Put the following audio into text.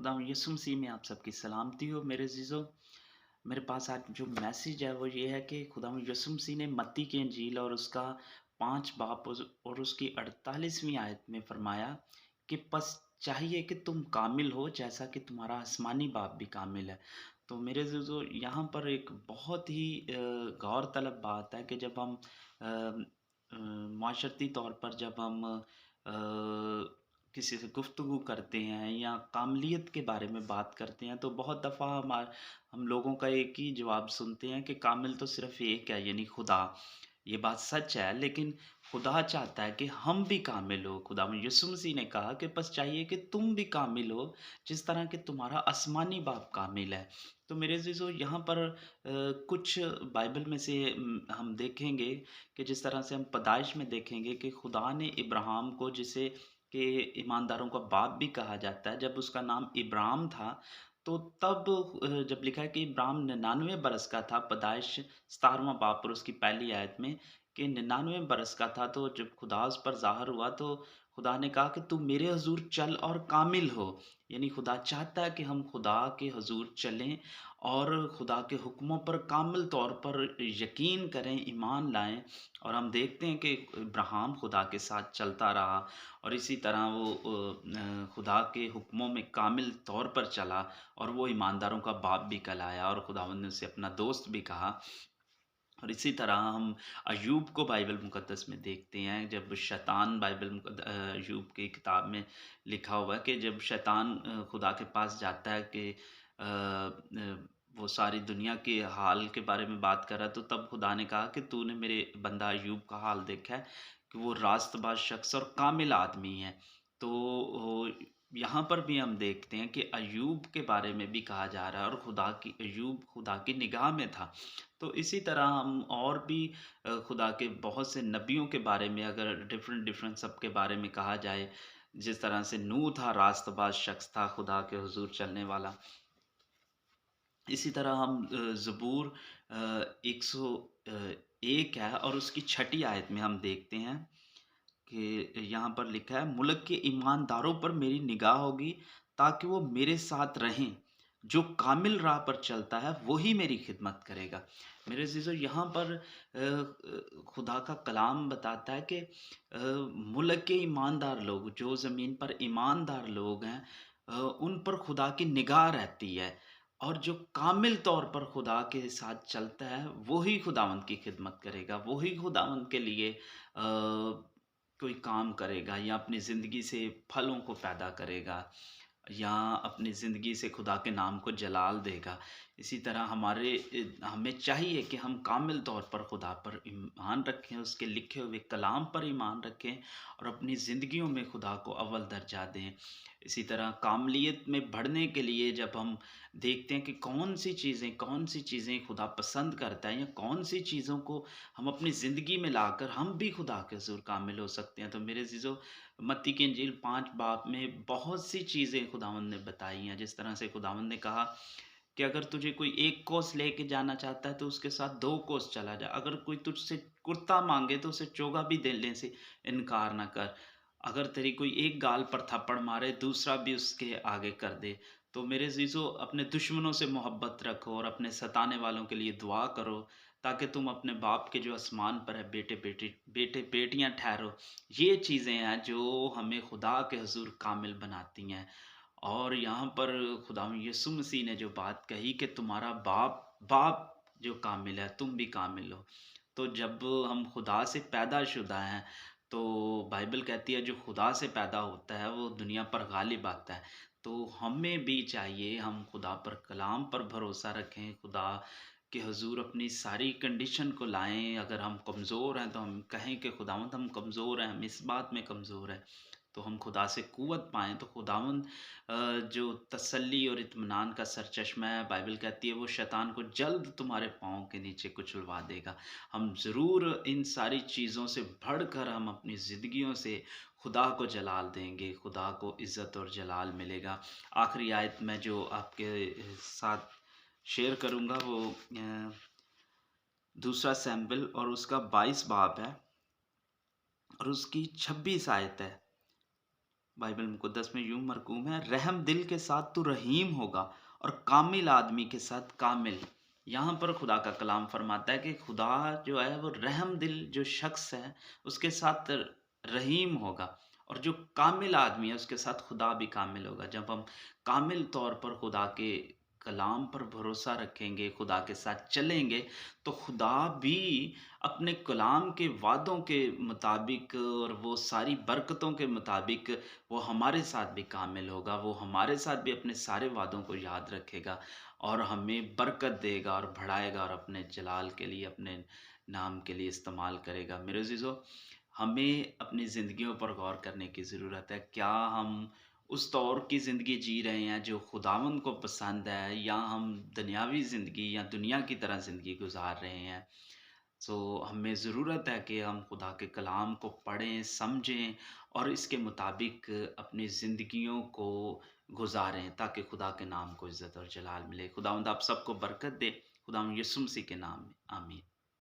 खुदा यीशु मसीह में आप सबकी सलामती हो मेरे अज़ीज़ों। मेरे पास आज जो मैसेज है वो ये है कि खुदा यीशु मसीह ने मत्ती की इंजील और उसका 5 बाब और उसकी 48वीं आयत में फ़रमाया कि बस चाहिए कि तुम कामिल हो जैसा कि तुम्हारा आसमानी बाप भी कामिल है। तो मेरे अज़ीज़ों यहाँ पर एक बहुत ही गौर तलब बात है कि जब हम माशरती तौर पर जब हम किसी से गुफ्तगू करते हैं या कामलियत के बारे में बात करते हैं तो बहुत दफ़ा हम लोगों का एक ही जवाब सुनते हैं कि कामिल तो सिर्फ़ एक है यानी खुदा। ये बात सच है लेकिन खुदा चाहता है कि हम भी कामिल हो। खुदा यीशु मसीह ने कहा कि बस चाहिए कि तुम भी कामिल हो जिस तरह कि तुम्हारा आसमानी बाप कामिल है। तो मेरे अज़ीज़ों यहाँ पर कुछ बाइबल में से हम देखेंगे कि जिस तरह से हम पैदाइश में देखेंगे कि खुदा ने इब्राहिम को जिसे कि ईमानदारों का बाप भी कहा जाता है, जब उसका नाम इब्राम था, तो तब जब लिखा है कि इब्राम 99 बरस का था, पैदाइश 17वाँ बाब और उसकी पहली आयत में कि 99 बरस का था, तो जब खुदा उस पर ज़ाहिर हुआ, तो खुदा ने कहा कि तू मेरे हुज़ूर चल और कामिल हो। यानी खुदा चाहता है कि हम खुदा के हुज़ूर चलें और खुदा के हुक्मों पर कामिल तौर पर यकीन करें, ईमान लाएँ और हम देखते हैं कि इब्राहिम खुदा के साथ चलता रहा और इसी तरह वो खुदा के हुक्मों में कामिल तौर पर चला और वो ईमानदारों का बाप भी कहलाया और खुदावंद ने उसे अपना दोस्त भी कहा। और इसी तरह हम अय्यूब को बाइबल मुक़द्दस में देखते हैं, जब शैतान अय्यूब की किताब में लिखा हुआ है कि जब शैतान खुदा के पास जाता है कि वो सारी दुनिया के हाल के बारे में बात कर रहा है, तो तब खुदा ने कहा कि तूने मेरे बंदा अय्यूब का हाल देखा है कि वो रास्तबाज़ शख़्स और कामिल आदमी है। तो ओ यहाँ पर भी हम देखते हैं कि अय्यूब के बारे में भी कहा जा रहा है और अय्यूब खुदा की निगाह में था। तो इसी तरह हम और भी खुदा के बहुत से नबियों के बारे में अगर डिफरेंट सबके बारे में कहा जाए, जिस तरह से नूह था रास्तबाज़ शख़्स था, खुदा के हुज़ूर चलने वाला। इसी तरह हम ज़बूर 101 है और उसकी छठी आयत में हम देखते हैं कि यहाँ पर लिखा है, मुल्क के ईमानदारों पर मेरी निगाह होगी ताकि वो मेरे साथ रहें। जो कामिल राह पर चलता है वही मेरी खिदमत करेगा। मेरे अज़ीज़ों यहाँ पर खुदा का कलाम बताता है कि मुल्क के ईमानदार लोग, जो ज़मीन पर ईमानदार लोग हैं, उन पर खुदा की निगाह रहती है और जो कामिल तौर पर खुदा के साथ चलता है, वो ही खुदावंद की खिदमत करेगा, वो ही खुदावंद के लिए कोई काम करेगा या अपनी ज़िंदगी से फलों को पैदा करेगा या अपनी ज़िंदगी से खुदा के नाम को जलाल देगा। इसी तरह हमें चाहिए कि हम कामिल तौर पर खुदा पर ईमान रखें, उसके लिखे हुए कलाम पर ईमान रखें और अपनी ज़िंदगियों में खुदा को अव्वल दर्जा दें। इसी तरह कामलियत में बढ़ने के लिए जब हम देखते हैं कि कौन-सी चीज़ें खुदा पसंद करता है या कौन-सी चीज़ों को हम अपनी ज़िंदगी में लाकर हम भी खुदा के हुज़ूर कामिल हो सकते हैं। तो मेरे अज़ीज़ों, मत्ती की इंजील 5 बाब में बहुत सी चीज़ें खुदावंद ने बताई हैं। जिस तरह से खुदावंद ने कहा कि अगर तुझे कोई 1 कोस लेके जाना चाहता है तो उसके साथ 2 कोस चला जा। अगर कोई तुझसे कुर्ता माँगे तो उसे चोगा भी देने से इनकार ना कर। अगर तेरी कोई एक गाल पर थप्पड़ मारे, दूसरा भी उसके आगे कर दे। तो मेरे अज़ीज़ों, अपने दुश्मनों से मोहब्बत रखो और अपने सताने वालों के लिए दुआ करो, ताकि तुम अपने बाप के जो आसमान पर है बेटे-बेटियाँ ठहरो। ये चीज़ें हैं जो हमें खुदा के हुज़ूर कामिल बनाती हैं। और यहाँ पर खुदावंद यीशु मसीह ने जो बात कही कि तुम्हारा बाप जो कामिल है, तुम भी कामिल हो। तो जब हम खुदा से पैदा-शुदा हैं, तो बाइबल कहती है जो खुदा से पैदा होता है वो दुनिया पर गालिब आता है। तो हमें भी चाहिए हम खुदा पर कलाम पर भरोसा रखें, खुदा के हुज़ूर अपनी सारी कंडीशन को लाएँ। अगर हम कमज़ोर हैं तो हम कहें कि खुदावंद हम कमज़ोर हैं, हम इस बात में कमज़ोर हैं। तो हम खुदा से क़ुव्वत पाएँ, तो खुदावंद जो तसल्ली और इत्मीनान का सरचश्मा है, बाइबल कहती है वो शैतान को जल्द तुम्हारे पाँव के नीचे कुचलवा देगा। हम ज़रूर इन सारी चीज़ों से बढ़कर हम अपनी ज़िंदगियों से खुदा को जलाल देंगे, खुदा को इज़्ज़त और जलाल मिलेगा। आखिरी आयत मैं जो आपके साथ शेयर करूँगा वो दूसरा शमूएल और उसका 22 बाब है और उसकी 26 आयत है। बाइबल मुक़द्दस में यूँ मरकूम है, रहम दिल के साथ तू रहीम होगा और कामिल आदमी के साथ कामिल। यहाँ पर खुदा का कलाम फरमाता है कि खुदा जो है वो रहम दिल जो शख्स है उसके साथ रहीम होगा और जो कामिल आदमी है उसके साथ खुदा भी कामिल होगा। जब हम कामिल तौर पर खुदा के कलाम पर भरोसा रखेंगे, खुदा के साथ चलेंगे, तो खुदा भी अपने कलाम के वादों के मुताबिक और वो सारी बरकतों के मुताबिक वो हमारे साथ भी कामिल होगा, वो हमारे साथ भी अपने सारे वादों को याद रखेगा और हमें बरकत देगा और बढ़ाएगा और अपने जलाल के लिए, अपने नाम के लिए इस्तेमाल करेगा। मेरे अज़ीज़ों, हमें अपनी ज़िंदगियों पर गौर करने की ज़रूरत है। क्या हम उस दौर की ज़िंदगी जी रहे हैं जो खुदावंद को पसंद है या हम दुनियावी ज़िंदगी या दुनिया की तरह ज़िंदगी गुज़ार रहे हैं? हमें ज़रूरत है कि हम खुदा के कलाम को पढ़ें, समझें और इसके मुताबिक अपनी ज़िंदगियों को गुज़ारें ताकि खुदा के नाम को इज़्ज़त और जलाल मिले। खुदावंद आप सबको बरकत दे। खुदावंद यीशु मसीह के नाम में, आमीन।